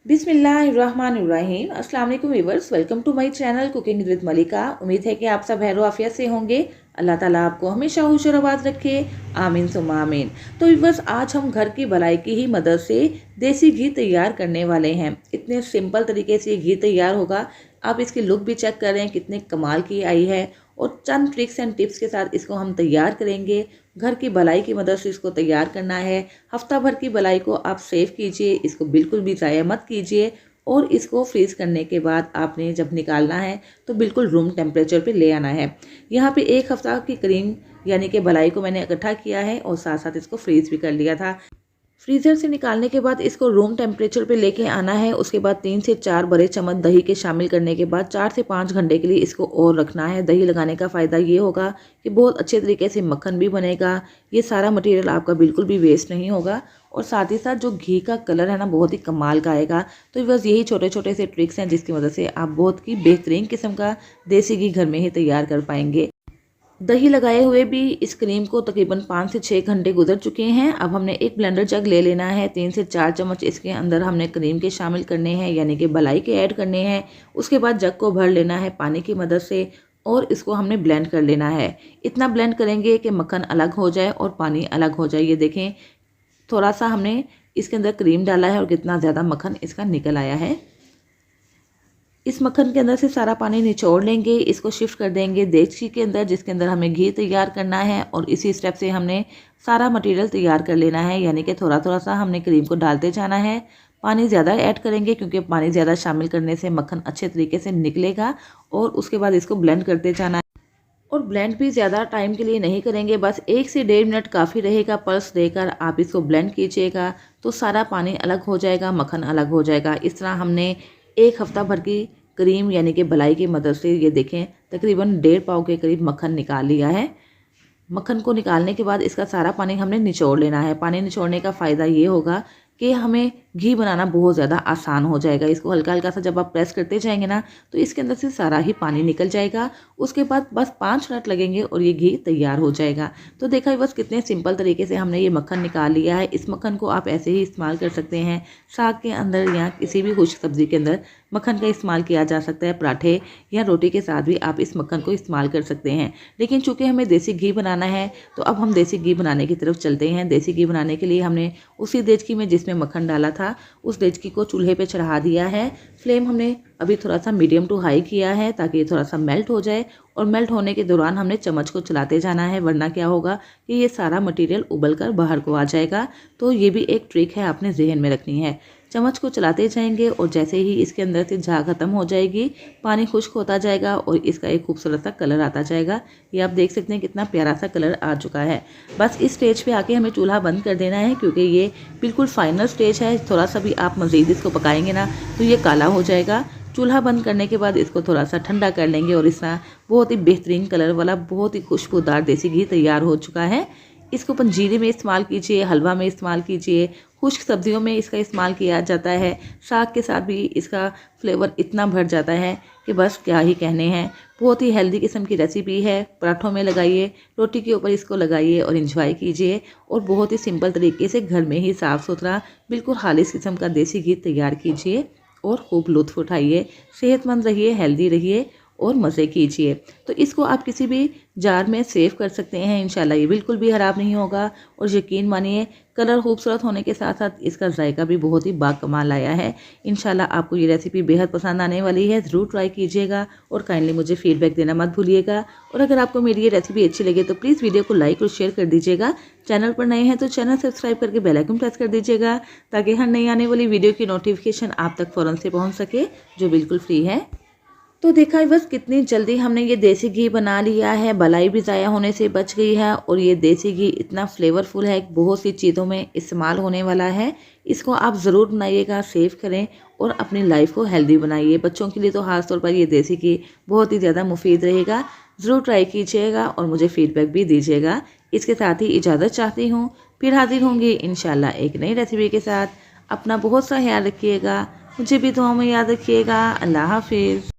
बिस्मिल्लाहिर्रहमानिर्रहीम। अस्सलाम वालेकुम viewers, welcome to my channel cooking with Malika. उम्मीद है कि आप सब खैर आफियत से होंगे। अल्लाह ताला आपको हमेशा खुश और आबाद रखे, आमीन सुम्मा आमीन। तो व्यूअर्स, आज हम घर की भलाई की ही मदद से देसी घी तैयार करने वाले हैं। इतने सिंपल तरीके से घी तैयार होगा। आप इसकी लुक भी चेक कर रहे हैं कितने कमाल की आई है, और चंद ट्रिक्स एंड टिप्स के साथ इसको हम तैयार करेंगे। घर की भलाई की मदद से इसको तैयार करना है। हफ्ता भर की भलाई को आप सेव कीजिए, इसको बिल्कुल भी ज़ाया मत कीजिए। और इसको फ्रीज़ करने के बाद आपने जब निकालना है तो बिल्कुल रूम टेम्परेचर पे ले आना है। यहाँ पे एक हफ्ता की क्रीम यानी कि भलाई को मैंने इकट्ठा किया है और साथ साथ इसको फ्रीज़ भी कर लिया था। फ्रीज़र से निकालने के बाद इसको रूम टेम्परेचर पे लेके आना है। उसके बाद 3 से 4 बड़े चम्मच दही के शामिल करने के बाद 4 से 5 घंटे के लिए इसको और रखना है। दही लगाने का फ़ायदा ये होगा कि बहुत अच्छे तरीके से मक्खन भी बनेगा। ये सारा मटेरियल आपका बिल्कुल भी वेस्ट नहीं होगा, और साथ ही साथ जो घी का कलर है ना, बहुत ही कमाल का आएगा। तो बस यही छोटे छोटे से ट्रिक्स हैं जिसकी मदद से आप बहुत ही बेहतरीन किस्म का देसी घी घर में ही तैयार कर पाएंगे। दही लगाए हुए भी इस क्रीम को तकरीबन 5 से 6 घंटे गुजर चुके हैं। अब हमने एक ब्लेंडर जग ले लेना है। 3 से 4 चम्मच इसके अंदर हमने क्रीम के शामिल करने हैं, यानी कि भलाई के ऐड करने हैं। उसके बाद जग को भर लेना है पानी की मदद से, और इसको हमने ब्लेंड कर लेना है। इतना ब्लेंड करेंगे कि मक्खन अलग हो जाए और पानी अलग हो जाए। ये देखें, थोड़ा सा हमने इसके अंदर क्रीम डाला है और कितना ज़्यादा मक्खन इसका निकल आया है। इस मक्खन के अंदर से सारा पानी निचोड़ लेंगे। इसको शिफ्ट कर देंगे देगची के अंदर, जिसके अंदर हमें घी तैयार करना है। और इसी स्टेप से हमने सारा मटेरियल तैयार कर लेना है, यानी कि थोड़ा थोड़ा सा हमने क्रीम को डालते जाना है। पानी ज़्यादा ऐड करेंगे क्योंकि पानी ज़्यादा शामिल करने से मक्खन अच्छे तरीके से निकलेगा। और उसके बाद इसको ब्लेंड करते जाना है। और ब्लेंड भी ज़्यादा टाइम के लिए नहीं करेंगे, बस 1 से 1.5 मिनट काफ़ी रहेगा। पल्स देकर आप इसको ब्लेंड कीजिएगा तो सारा पानी अलग हो जाएगा, मक्खन अलग हो जाएगा। इस तरह हमने एक हफ्ता भर की क्रीम यानी कि भलाई की मदद से ये देखें तकरीबन 1.5 पाव के करीब मक्खन निकाल लिया है। मक्खन को निकालने के बाद इसका सारा पानी हमने निचोड़ लेना है। पानी निचोड़ने का फ़ायदा ये होगा कि हमें घी बनाना बहुत ज़्यादा आसान हो जाएगा। इसको हल्का हल्का सा जब आप प्रेस करते जाएंगे ना, तो इसके अंदर से सारा ही पानी निकल जाएगा। उसके बाद बस 5 मिनट लगेंगे और ये घी तैयार हो जाएगा। तो देखा बस कितने सिंपल तरीके से हमने ये मक्खन निकाल लिया है। इस मक्खन को आप ऐसे ही इस्तेमाल कर सकते हैं। साग के अंदर या किसी भी खुश्क सब्ज़ी के अंदर मक्खन का इस्तेमाल किया जा सकता है। पराठे या रोटी के साथ भी आप इस मक्खन को इस्तेमाल कर सकते हैं। लेकिन चूँकि हमें देसी घी बनाना है तो अब हम देसी घी बनाने की तरफ चलते हैं। देसी घी बनाने के लिए हमने उसी देचकी में जिसमें मक्खन डाला था, उस देचकी को चूल्हे पे चढ़ा दिया है। फ्लेम हमने अभी थोड़ा सा मीडियम टू हाई किया है ताकि ये थोड़ा सा मेल्ट हो जाए। और मेल्ट होने के दौरान हमने चम्मच को चलाते जाना है, वरना क्या होगा कि ये सारा मटेरियल उबल कर बाहर को आ जाएगा। तो ये भी एक ट्रिक है, आपने जहन में रखनी है। चम्मच को चलाते जाएंगे और जैसे ही इसके अंदर से झाग खत्म हो जाएगी, पानी खुश्क होता जाएगा और इसका एक खूबसूरत सा कलर आता जाएगा। ये आप देख सकते हैं कितना प्यारा सा कलर आ चुका है। बस इस स्टेज पे आके हमें चूल्हा बंद कर देना है, क्योंकि ये बिल्कुल फाइनल स्टेज है। थोड़ा सा भी आप मज़ीद इसको पकाएंगे ना तो ये काला हो जाएगा। चूल्हा बंद करने के बाद इसको थोड़ा सा ठंडा कर लेंगे और इसका बहुत ही बेहतरीन कलर वाला बहुत ही खुशबूदार देसी घी तैयार हो चुका है। इसको पंजीरे में इस्तेमाल कीजिए, हलवा में इस्तेमाल कीजिए, खुश्क सब्जियों में इसका इस्तेमाल किया जाता है। साग के साथ भी इसका फ्लेवर इतना भर जाता है कि बस क्या ही कहने हैं। बहुत ही हेल्दी किस्म की रेसिपी है। पराठों में लगाइए, रोटी के ऊपर इसको लगाइए और इंजॉय कीजिए। और बहुत ही सिंपल तरीके से घर में ही साफ़ सुथरा बिल्कुल खालिश किस्म का देसी घी तैयार कीजिए और खूब लुत्फ़ उठाइए। सेहतमंद रहिए, हेल्दी रहिए और मज़े कीजिए। तो इसको आप किसी भी जार में सेव कर सकते हैं। इंशाल्लाह ये बिल्कुल भी ख़राब नहीं होगा। और यकीन मानिए, कलर खूबसूरत होने के साथ साथ इसका जायका भी बहुत ही बाकमाल आया है। इंशाल्लाह आपको ये रेसिपी बेहद पसंद आने वाली है। ज़रूर ट्राई कीजिएगा और काइंडली मुझे फ़ीडबैक देना मत भूलिएगा। और अगर आपको मेरी ये रेसिपी अच्छी लगे तो प्लीज़ वीडियो को लाइक और शेयर कर दीजिएगा। चैनल पर नए हैं तो चैनल सब्सक्राइब करके बेल आइकन प्रेस कर दीजिएगा, ताकि हर नई आने वाली वीडियो की नोटिफिकेशन आप तक फ़ौरन से पहुँच सके, जो बिल्कुल फ्री है। तो देखा है बस कितनी जल्दी हमने ये देसी घी बना लिया है। भलाई भी ज़ाया होने से बच गई है। और ये देसी घी इतना फ्लेवरफुल है, बहुत सी चीज़ों में इस्तेमाल होने वाला है। इसको आप ज़रूर बनाइएगा, सेव करें और अपनी लाइफ को हेल्दी बनाइए। बच्चों के लिए तो खास तौर पर ये देसी घी बहुत ही ज़्यादा मुफीद रहेगा। ज़रूर ट्राई कीजिएगा और मुझे फ़ीडबैक भी दीजिएगा। इसके साथ ही इजाज़त चाहती हूँ, फिर हाजिर होंगी इंशाल्लाह एक नई रेसिपी के साथ। अपना बहुत सा ख्याल रखिएगा, मुझे भी दुआओं में याद रखिएगा। अल्लाह हाफिज़।